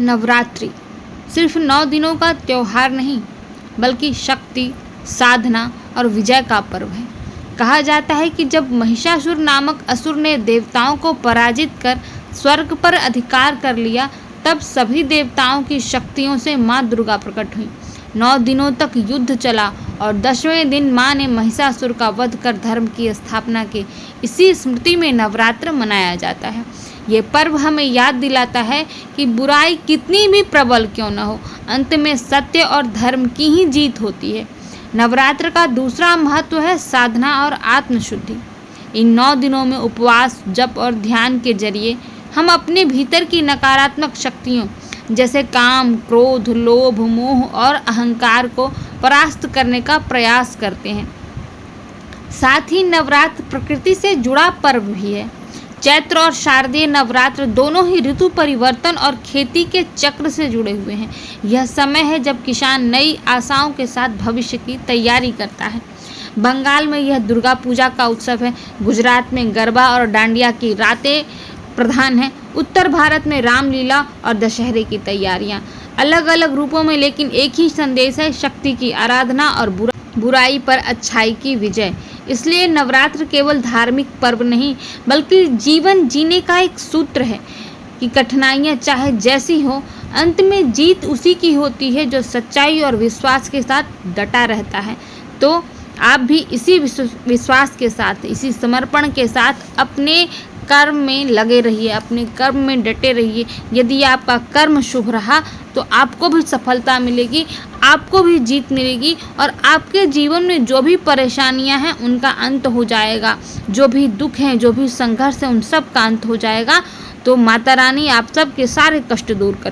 नवरात्रि सिर्फ 9 दिनों का त्योहार नहीं, बल्कि शक्ति, साधना और विजय का पर्व है। कहा जाता है कि जब महिषासुर नामक असुर ने देवताओं को पराजित कर स्वर्ग पर अधिकार कर लिया, तब सभी देवताओं की शक्तियों से माँ दुर्गा प्रकट हुई। 9 दिनों तक युद्ध चला और 10वें दिन माँ ने महिषासुर का वध कर धर्म की स्थापना की। इसी स्मृति में नवरात्र मनाया जाता है। ये पर्व हमें याद दिलाता है कि बुराई कितनी भी प्रबल क्यों न हो, अंत में सत्य और धर्म की ही जीत होती है। नवरात्र का दूसरा महत्व है साधना और आत्मशुद्धि। इन 9 दिनों में उपवास, जप और ध्यान के जरिए हम अपने भीतर की नकारात्मक शक्तियों जैसे काम, क्रोध, लोभ, मोह और अहंकार को परास्त करने का प्रयास करते हैं। साथ ही नवरात्र प्रकृति से जुड़ा पर्व भी है। चैत्र और शारदीय नवरात्र दोनों ही ऋतु परिवर्तन और खेती के चक्र से जुड़े हुए हैं। यह समय है जब किसान नई आशाओं के साथ भविष्य की तैयारी करता है। बंगाल में यह दुर्गा पूजा का उत्सव है। गुजरात में गरबा और डांडिया की रातें प्रधान हैं। उत्तर भारत में रामलीला और दशहरे की तैयारियां। अलग अलग रूपों में, लेकिन एक ही संदेश है, शक्ति की आराधना और बुराई पर अच्छाई की विजय। इसलिए नवरात्र केवल धार्मिक पर्व नहीं, बल्कि जीवन जीने का एक सूत्र है कि कठिनाइयाँ चाहे जैसी हो, अंत में जीत उसी की होती है जो सच्चाई और विश्वास के साथ डटा रहता है। तो आप भी इसी विश्वास के साथ, इसी समर्पण के साथ अपने कर्म में लगे रहिए, अपने कर्म में डटे रहिए। यदि आपका कर्म शुभ रहा तो आपको भी सफलता मिलेगी, आपको भी जीत मिलेगी और आपके जीवन में जो भी परेशानियां हैं उनका अंत हो जाएगा। जो भी दुख हैं, जो भी संघर्ष है, उन सब का अंत हो जाएगा। तो माता रानी आप सब के सारे कष्ट दूर करें।